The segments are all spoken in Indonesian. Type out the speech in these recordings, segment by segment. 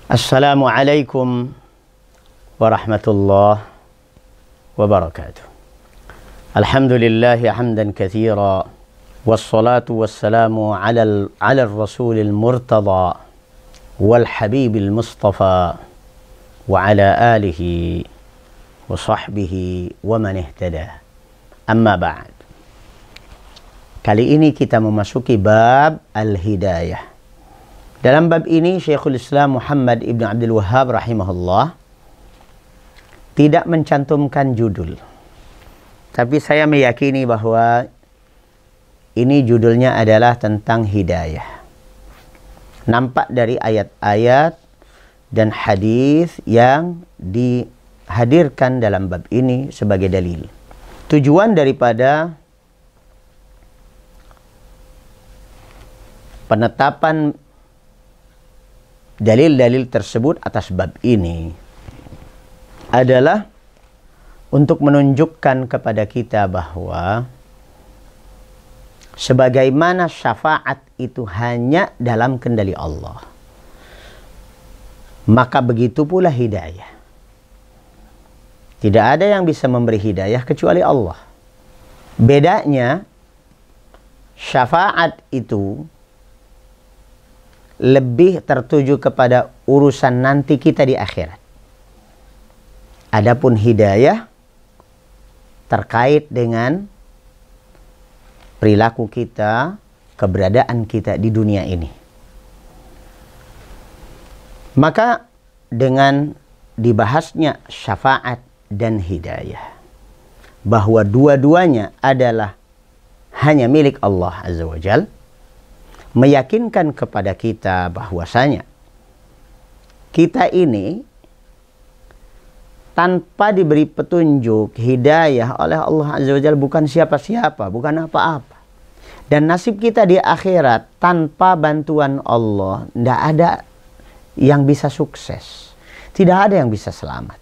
Assalamualaikum warahmatullahi wabarakatuh. Alhamdulillahi hamdan katsira wassalatu wassalamu ala rasulil murtada wal habibil mustafa wa ala alihi wa sahbihi wa man ihtada. Amma ba'd. Kali ini kita memasuki bab al-hidayah. Dalam bab ini Syekhul Islam Muhammad Ibn Abdul Wahhab rahimahullah tidak mencantumkan judul. Tapi saya meyakini bahwa ini judulnya adalah tentang hidayah. Nampak dari ayat-ayat dan hadis yang dihadirkan dalam bab ini sebagai dalil. Tujuan daripada penetapan dalil-dalil tersebut atas bab ini adalah untuk menunjukkan kepada kita bahwa sebagaimana syafaat itu hanya dalam kendali Allah, maka begitu pula hidayah. Tidak ada yang bisa memberi hidayah kecuali Allah. Bedanya, syafaat itu lebih tertuju kepada urusan nanti kita di akhirat. Adapun hidayah terkait dengan perilaku kita, keberadaan kita di dunia ini. Maka dengan dibahasnya syafaat dan hidayah, bahwa dua-duanya adalah hanya milik Allah Azza wa Jalla, meyakinkan kepada kita bahwasanya kita ini tanpa diberi petunjuk hidayah oleh Allah Azza wa Jalla bukan siapa-siapa, bukan apa-apa. Dan nasib kita di akhirat tanpa bantuan Allah, tidak ada yang bisa sukses, tidak ada yang bisa selamat.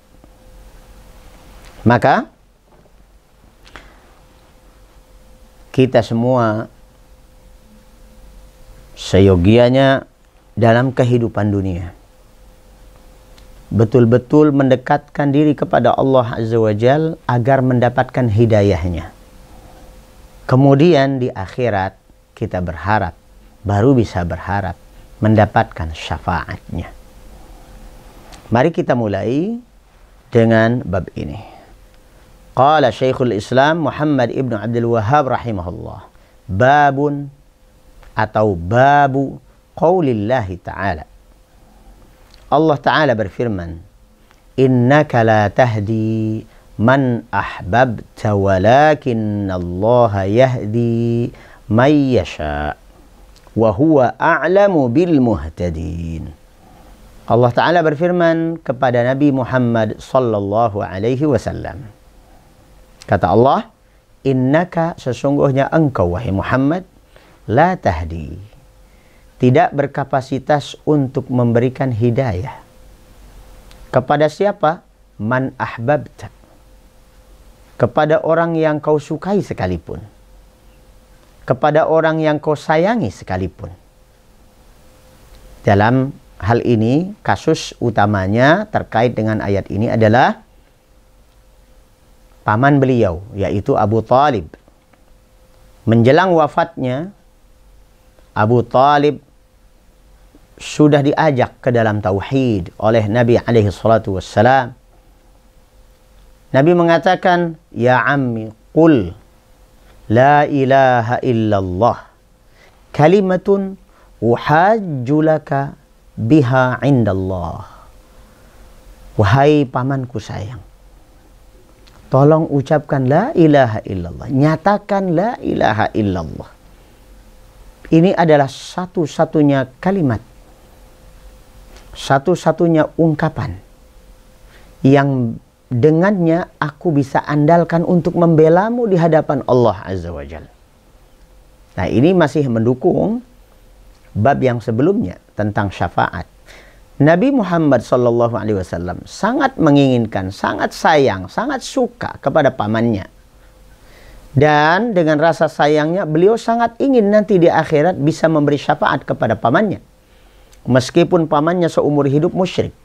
Maka kita semua seyogianya dalam kehidupan dunia betul-betul mendekatkan diri kepada Allah Azza wa Jalla agar mendapatkan hidayahnya. Kemudian di akhirat kita berharap, baru bisa berharap mendapatkan syafaatnya. Mari kita mulai dengan bab ini. Qala Syekhul Islam Muhammad Ibn Abdul Wahhab rahimahullah, babun atau babu qaulillahi ta'ala. Allah Ta'ala berfirman, innaka la tahdi man ahbabta walakinna Allah yahdi man yasha wa huwa a'lamu bil muhtadin. Allah Ta'ala berfirman kepada Nabi Muhammad sallallahu alaihi wasallam. Kata Allah, innaka, sesungguhnya engkau wahai Muhammad, la tahdi, tidak berkapasitas untuk memberikan hidayah. Kepada siapa? Man ahbabta, kepada orang yang kau sukai sekalipun, kepada orang yang kau sayangi sekalipun. Dalam hal ini, kasus utamanya terkait dengan ayat ini adalah paman beliau, yaitu Abu Talib. Menjelang wafatnya, Abu Talib sudah diajak ke dalam tauhid oleh Nabi alaihi salatu wassalam. Nabi mengatakan, ya ammi qul la ilaha illallah kalimatun uhajju laka biha indallah. Wahai pamanku sayang, tolong ucapkan la ilaha illallah, nyatakan la ilaha illallah. Ini adalah satu-satunya kalimat, satu-satunya ungkapan yang dengannya aku bisa andalkan untuk membelamu di hadapan Allah Azza wa Jalla. Nah, ini masih mendukung bab yang sebelumnya tentang syafaat. Nabi Muhammad SAW sangat menginginkan, sangat sayang, sangat suka kepada pamannya. Dan dengan rasa sayangnya beliau sangat ingin nanti di akhirat bisa memberi syafaat kepada pamannya. meskipun pamannya seumur hidup musyrik.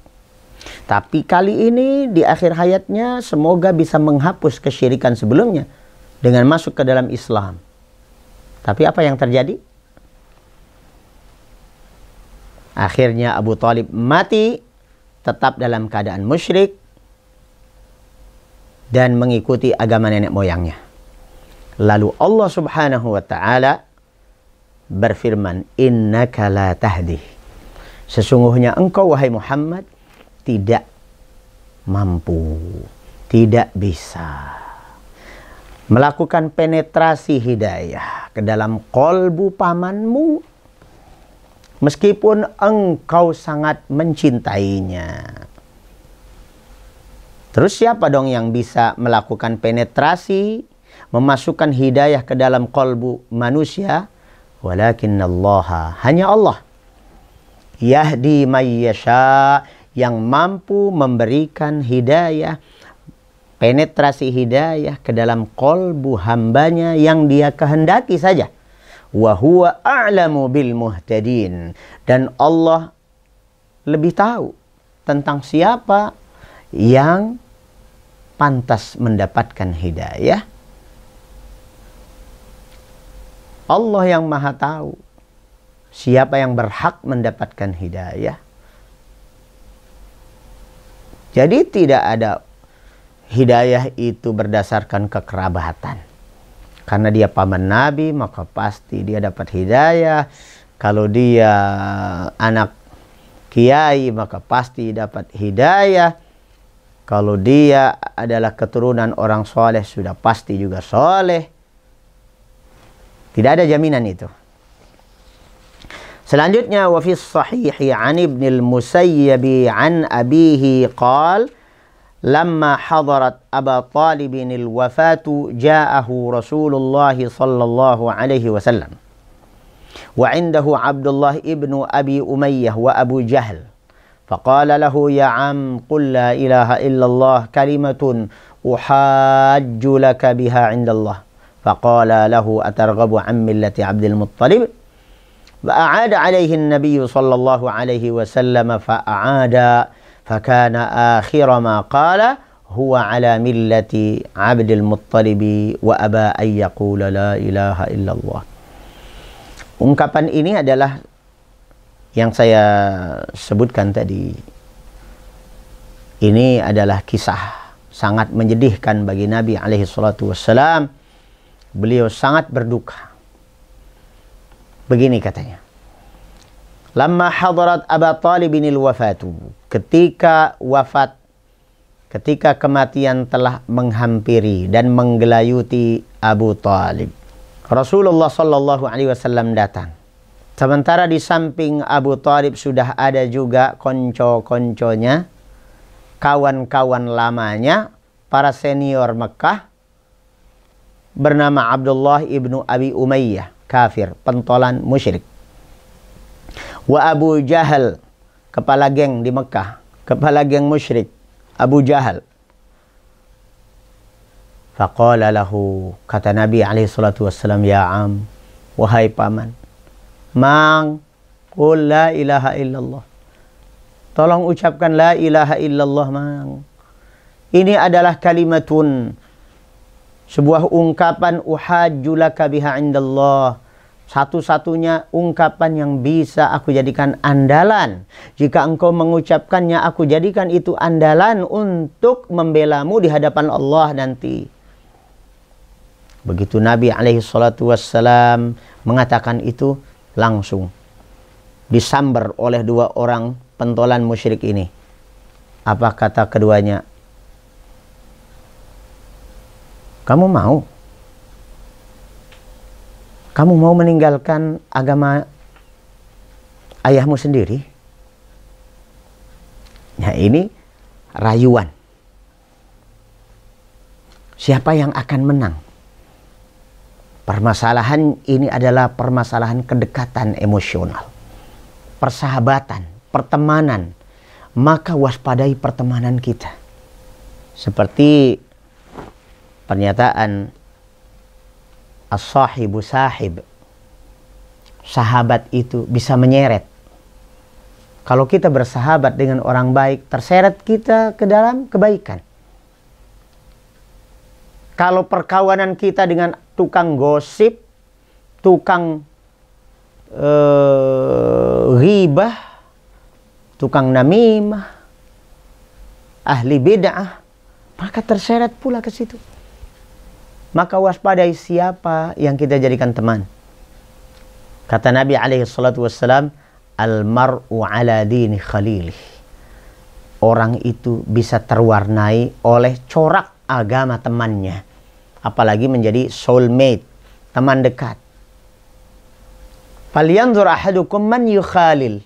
Tapi kali ini di akhir hayatnya semoga bisa menghapus kesyirikan sebelumnya dengan masuk ke dalam Islam. Tapi apa yang terjadi? Akhirnya Abu Thalib mati tetap dalam keadaan musyrik dan mengikuti agama nenek moyangnya. Lalu Allah Subhanahu wa taala berfirman, "Innaka la tahdi." Sesungguhnya engkau wahai Muhammad tidak mampu, tidak bisa melakukan penetrasi hidayah ke dalam kolbu pamanmu meskipun engkau sangat mencintainya. Terus siapa dong yang bisa melakukan penetrasi, memasukkan hidayah ke dalam kolbu manusia? Walakinnallaha, hanya Allah. Yahdi may yasha, yang mampu memberikan hidayah, penetrasi hidayah ke dalam kolbu hambanya yang dia kehendaki saja. Wa huwa a'lamu bil muhtadin, dan Allah lebih tahu tentang siapa yang pantas mendapatkan hidayah. Allah yang maha tahu siapa yang berhak mendapatkan hidayah. Jadi tidak ada hidayah itu berdasarkan kekerabatan. Karena dia paman Nabi, maka pasti dia dapat hidayah. Kalau dia anak kiai, maka pasti dapat hidayah. Kalau dia adalah keturunan orang soleh, sudah pasti juga soleh. Tidak ada jaminan itu. Selanjutnya, wa fi sahihi an Ibn al-Musayyib an abihi qala lamma hadarat Aba Talibin al-wafatu ja'ahu Rasulullah sallallahu alaihi wasallam wa indahu Abdullah ibn Abi Umayyah wa Abu Jahl faqala lahu ya am qul la ilaha illallah kalimatun uhajju laka biha indallah faqala lahu atarghabu an millati Abdul Muttalib فأعاد عليه النبي صلى الله عليه وسلم فأعاد فكان آخر ما قال هو على ملة عبد المطلب وأبى أن يقول لا إله إلا الله. Ungkapan ini adalah yang saya sebutkan tadi. Ini adalah kisah sangat menyedihkan bagi Nabi alaihi salatu wassalam. Beliau sangat berduka. Begini katanya. Lamma hadarat Aba Talibin al-wafatu. Ketika wafat, ketika kematian telah menghampiri dan menggelayuti Abu Talib, Rasulullah sallallahu alaihi wasallam datang. Sementara di samping Abu Talib sudah ada juga konco-konconya, kawan-kawan lamanya, para senior Mekah, bernama Abdullah ibnu Abi Umayyah, kafir, pentolan musyrik. Wa Abu Jahal, kepala geng di Mekah, kepala geng musyrik, Abu Jahal. Faqala lahu, kata Nabi alaihi salatu wassalam, ya am, wahai paman, mang, qul la ilaha illallah. Tolong ucapkan la ilaha illallah, mang. Ini adalah kalimatun, sebuah ungkapan uhajju laka biha indallah. Satu-satunya ungkapan yang bisa aku jadikan andalan. Jika engkau mengucapkannya, aku jadikan itu andalan untuk membelamu di hadapan Allah nanti. Begitu Nabi alaihi salatu wassalam mengatakan itu, langsung disambar oleh dua orang pentolan musyrik ini. Apa kata keduanya? Kamu mau? Kamu mau meninggalkan agama ayahmu sendiri? Nah, ini rayuan. Siapa yang akan menang? Permasalahan ini adalah permasalahan kedekatan emosional, persahabatan, pertemanan. Maka waspadai pertemanan kita. Seperti pernyataan as-sahibu sahib. Sahabat itu bisa menyeret. Kalau kita bersahabat dengan orang baik, terseret kita ke dalam kebaikan. Kalau perkawanan kita dengan tukang gosip, tukang ghibah, tukang namimah, ahli bid'ah, maka terseret pula ke situ. Maka waspadai siapa yang kita jadikan teman. Kata Nabi SAW, Al-mar'u ala dini khalilih. Orang itu bisa terwarnai oleh corak agama temannya. Apalagi menjadi soulmate, teman dekat. Falyanzur ahadukum man yukhalil.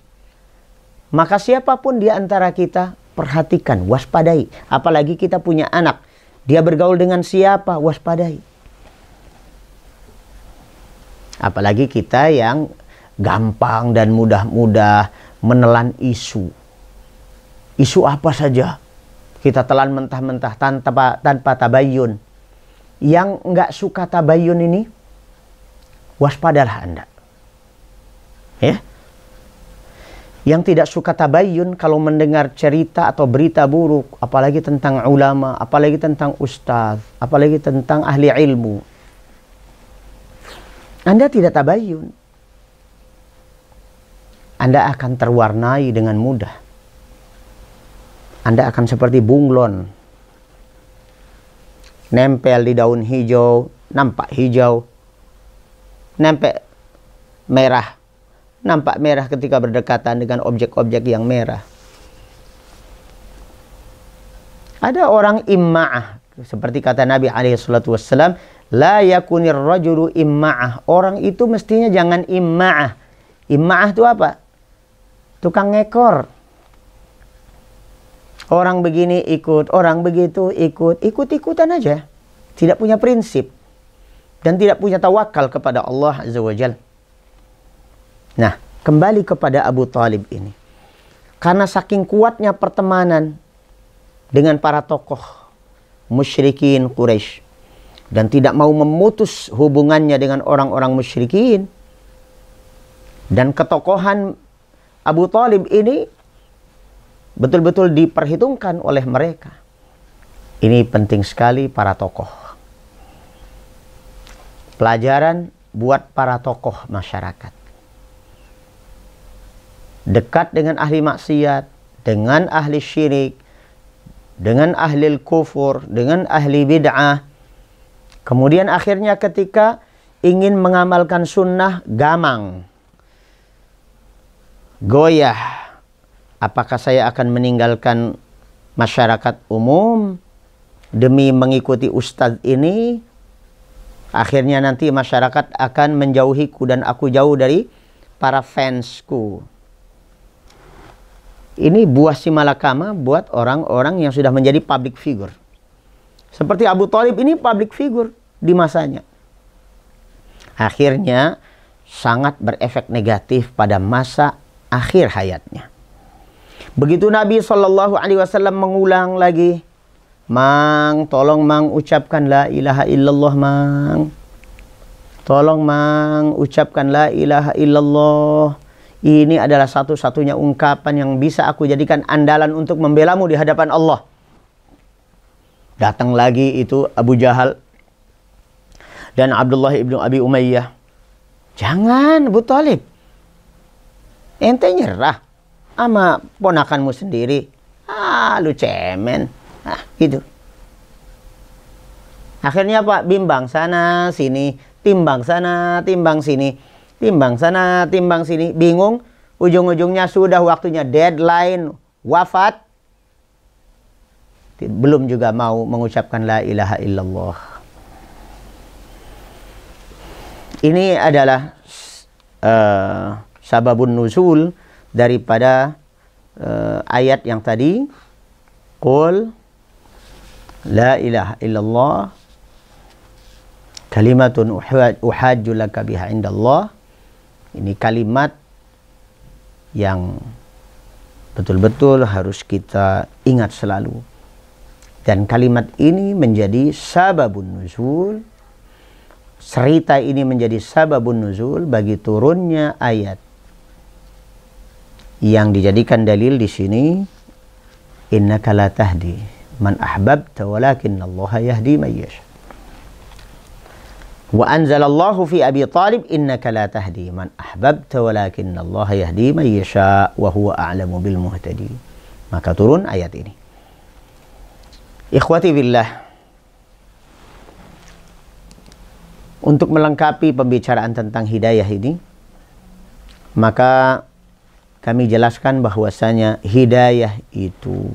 Maka siapapun di antara kita, perhatikan, waspadai. Apalagi kita punya anak. Dia bergaul dengan siapa? Waspadai. Apalagi kita yang gampang dan mudah-mudah menelan isu. Isu apa saja kita telan mentah-mentah tanpa tabayun. Yang nggak suka tabayun ini, waspadalah Anda. Ya. Yang tidak suka tabayun kalau mendengar cerita atau berita buruk, apalagi tentang ulama, apalagi tentang ustaz, apalagi tentang ahli ilmu, Anda tidak tabayun. Anda akan terwarnai dengan mudah. Anda akan seperti bunglon. Nempel di daun hijau, nampak hijau. Nempel merah, nampak merah ketika berdekatan dengan objek-objek yang merah. Ada orang imma'ah. Seperti kata Nabi SAW, La yakunir rajulu imma'ah. Orang itu mestinya jangan imma'ah. Imma'ah itu apa? Tukang ngekor. Orang begini ikut, orang begitu ikut. Ikut-ikutan aja. Tidak punya prinsip. Dan tidak punya tawakal kepada Allah Azza wa Jalla. Nah, kembali kepada Abu Talib ini. Karena saking kuatnya pertemanan dengan para tokoh musyrikin Quraisy dan tidak mau memutus hubungannya dengan orang-orang musyrikin, dan ketokohan Abu Talib ini betul-betul diperhitungkan oleh mereka. Ini penting sekali para tokoh. Pelajaran buat para tokoh masyarakat. Dekat dengan ahli maksiat, dengan ahli syirik, dengan ahli kufur, dengan ahli bid'ah. Kemudian akhirnya ketika ingin mengamalkan sunnah, gamang, goyah. Apakah saya akan meninggalkan masyarakat umum demi mengikuti ustadz ini? Akhirnya nanti masyarakat akan menjauhiku dan aku jauh dari para fansku. Ini buah simalakama buat orang-orang yang sudah menjadi public figure. Seperti Abu Talib ini public figure di masanya. Akhirnya sangat berefek negatif pada masa akhir hayatnya. Begitu Nabi SAW mengulang lagi, Mang, tolong Mang ucapkan la ilaha illallah Mang. Tolong Mang ucapkan la ilaha illallah. Ini adalah satu-satunya ungkapan yang bisa aku jadikan andalan untuk membelamu di hadapan Allah. Datang lagi itu Abu Jahal dan Abdullah ibnu Abi Umayyah. Jangan Abu Talib. Ente nyerah sama ponakanmu sendiri. Lu cemen. Gitu. Akhirnya Pak, bimbang sana sini, timbang sana, timbang sini. Timbang sana, timbang sini. Bingung. Ujung-ujungnya sudah waktunya deadline wafat. Belum juga mau mengucapkan la ilaha illallah. Ini adalah sababun nuzul daripada ayat yang tadi. Qul la ilaha illallah kalimatun uhajju laka biha indallah. Ini kalimat yang betul-betul harus kita ingat selalu. Dan kalimat ini menjadi sababun nuzul. Cerita ini menjadi sababun nuzul bagi turunnya ayat yang dijadikan dalil di sini, innaka la tahdi man ahbabta walakinna Allah yahdi man yasha. Wa anzalallahu fi Abi Talib, innaka la tahdi man ahbabta walakinna Allah yahdi man yasha wa huwa a'lamu bil muhtadin. Maka turun ayat ini. Ikhwati billah, untuk melengkapi pembicaraan tentang hidayah ini, maka kami jelaskan bahwasanya hidayah itu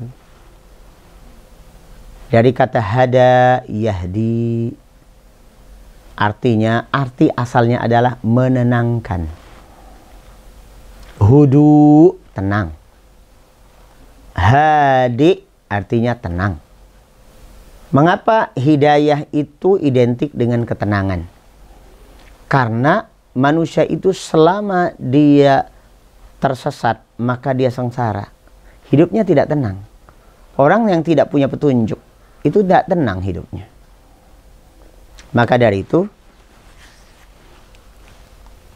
dari kata hada yahdi, artinya, arti asalnya adalah menenangkan. Hudu, tenang. Hadi artinya tenang. Mengapa hidayah itu identik dengan ketenangan? Karena manusia itu selama dia tersesat, maka dia sengsara. Hidupnya tidak tenang. Orang yang tidak punya petunjuk, itu tidak tenang hidupnya. Maka dari itu,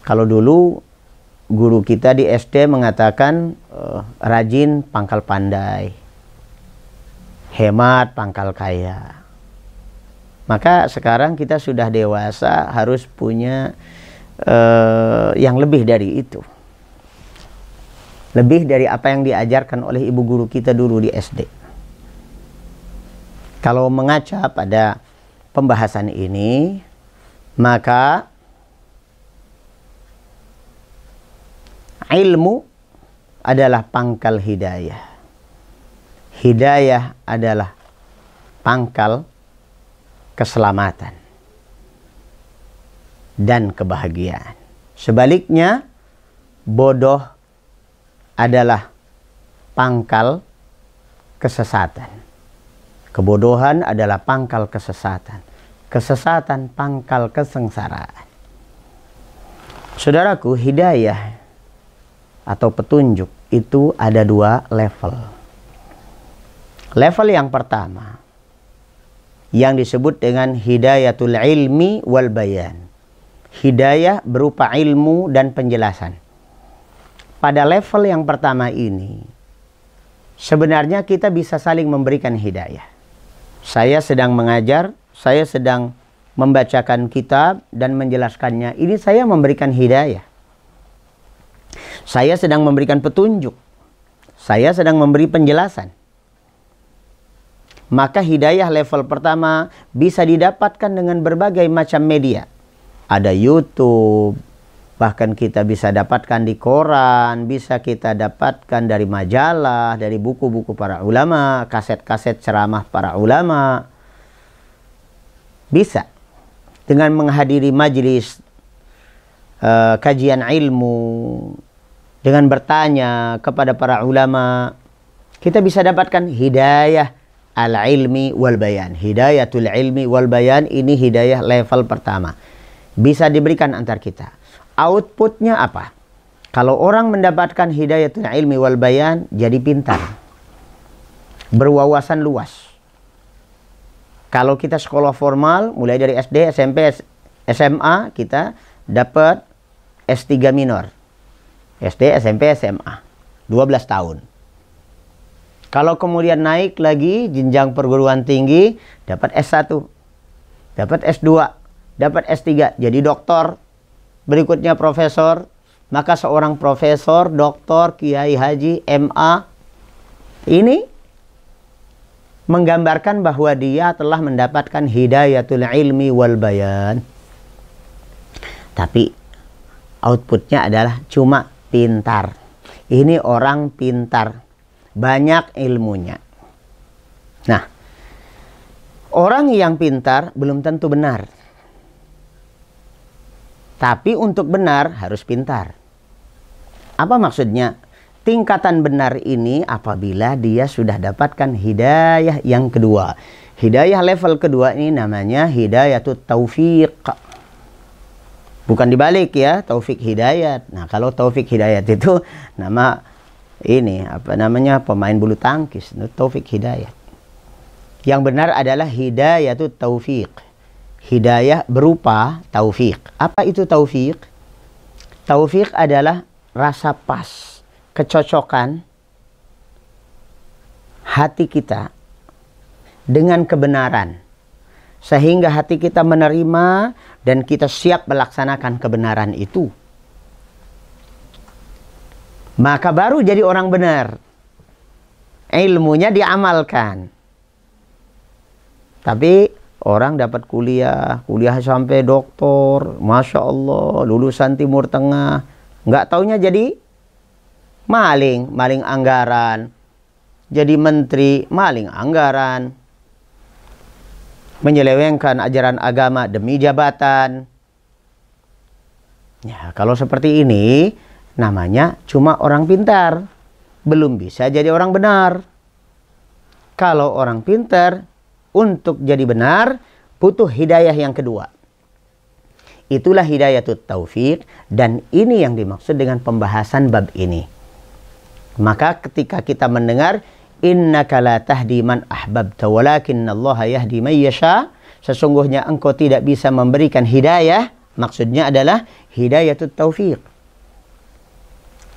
kalau dulu guru kita di SD mengatakan rajin pangkal pandai, hemat pangkal kaya. Maka sekarang kita sudah dewasa, harus punya yang lebih dari itu. Lebih dari apa yang diajarkan oleh ibu guru kita dulu di SD. Kalau mengaca pada pembahasan ini, maka ilmu adalah pangkal hidayah. Hidayah adalah pangkal keselamatan dan kebahagiaan. Sebaliknya, bodoh adalah pangkal kesesatan. Kebodohan adalah pangkal kesesatan. Kesesatan pangkal kesengsaraan. Saudaraku, hidayah atau petunjuk itu ada dua level. Level yang pertama yang disebut dengan hidayatul ilmi wal bayan. Hidayah berupa ilmu dan penjelasan. Pada level yang pertama ini, sebenarnya kita bisa saling memberikan hidayah. Saya sedang mengajar, saya sedang membacakan kitab dan menjelaskannya. Ini saya memberikan hidayah. Saya sedang memberikan petunjuk. Saya sedang memberi penjelasan. Maka hidayah level pertama bisa didapatkan dengan berbagai macam media. Ada YouTube, bahkan kita bisa dapatkan di koran, bisa kita dapatkan dari majalah, dari buku-buku para ulama, kaset-kaset ceramah para ulama. Bisa. Dengan menghadiri majelis kajian ilmu, dengan bertanya kepada para ulama, kita bisa dapatkan hidayah al-ilmi wal bayan. Hidayatul ilmi wal bayan ini hidayah level pertama. Bisa diberikan antar kita. Outputnya apa? Kalau orang mendapatkan hidayatul ilmi wal bayan, jadi pintar. Berwawasan luas. Kalau kita sekolah formal, mulai dari SD, SMP, SMA, kita dapat S3 minor. SD, SMP, SMA. 12 tahun. Kalau kemudian naik lagi, jenjang perguruan tinggi, dapat S1. Dapat S2. Dapat S3. Jadi doktor. Berikutnya profesor. Maka seorang profesor, doktor, kiai haji, MA, ini menggambarkan bahwa dia telah mendapatkan hidayatul ilmi wal bayan. Tapi outputnya adalah cuma pintar. Ini orang pintar. Banyak ilmunya. Nah, orang yang pintar belum tentu benar. Tapi untuk benar harus pintar. Apa maksudnya? Tingkatan benar ini apabila dia sudah dapatkan hidayah yang kedua. Hidayah level kedua ini namanya hidayatut taufiq. Bukan dibalik ya, taufik hidayat. Nah, kalau taufik hidayat itu nama ini apa namanya, pemain bulu tangkis, itu taufik hidayat. Yang benar adalah hidayatut taufiq. Hidayah berupa taufik. Apa itu taufik? Taufik adalah rasa pas, kecocokan hati kita dengan kebenaran, sehingga hati kita menerima dan kita siap melaksanakan kebenaran itu, maka baru jadi orang benar. Ilmunya diamalkan. Tapi orang dapat kuliah sampai doktor, Masya Allah, lulusan Timur Tengah, nggak taunya jadi maling anggaran, jadi menteri, maling anggaran, menyelewengkan ajaran agama demi jabatan. Ya, kalau seperti ini namanya cuma orang pintar, belum bisa jadi orang benar. Kalau orang pintar, untuk jadi benar butuh hidayah yang kedua. Itulah hidayatut taufiq, dan ini yang dimaksud dengan pembahasan bab ini. Maka ketika kita mendengar innaka la tahdi man ahbabta walakinallaha yahdi man yasha, sesungguhnya engkau tidak bisa memberikan hidayah, maksudnya adalah hidayatut taufiq.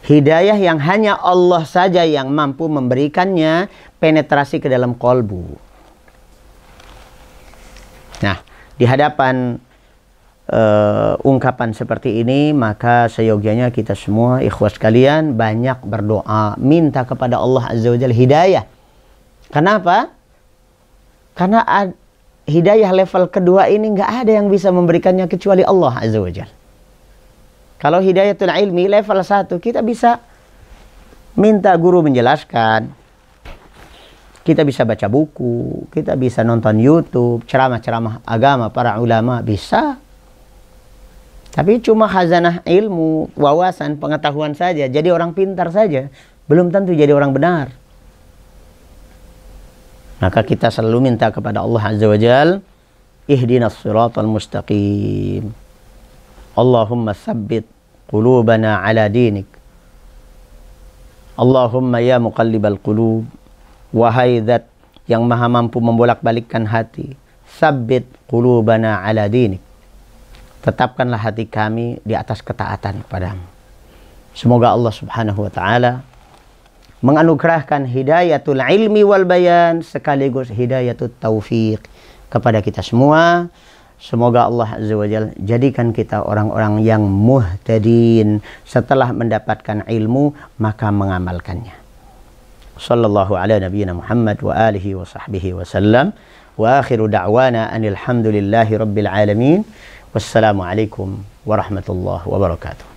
Hidayah yang hanya Allah saja yang mampu memberikannya penetrasi ke dalam kolbu. Nah, di hadapan ungkapan seperti ini, maka seyogyanya kita semua ikhwas sekalian banyak berdoa, minta kepada Allah Azza wa Jalla hidayah. Kenapa? Karena hidayah level kedua ini nggak ada yang bisa memberikannya kecuali Allah Azza wa Jalla. Kalau hidayatul ilmi level 1, kita bisa minta guru menjelaskan, kita bisa baca buku, kita bisa nonton YouTube, ceramah-ceramah agama para ulama, bisa. Tapi cuma khazanah ilmu, wawasan, pengetahuan saja, jadi orang pintar saja, belum tentu jadi orang benar. Maka kita selalu minta kepada Allah Azza wa Jal, ihdinas siratal mustaqim. Allahumma tsabbit qulubana ala dinik. Allahumma ya muqallibal qulub, wahai zat yang maha mampu membolak-balikkan hati, tsabbit qulubana ala dinik. Tetapkanlah hati kami di atas ketaatan kepadamu. Semoga Allah Subhanahu wa taala menganugerahkan hidayatul ilmi wal bayan sekaligus hidayatut taufiq kepada kita semua. Semoga Allah Azza wa Jalla jadikan kita orang-orang yang muhtadin, setelah mendapatkan ilmu maka mengamalkannya. Sallallahu ala nabiyyina Muhammad wa alihi wa sahbihi wa sallam. Wa akhiru da'wana anil hamdulillahi rabbil alamin. Wassalamualaikum warahmatullahi wabarakatuh.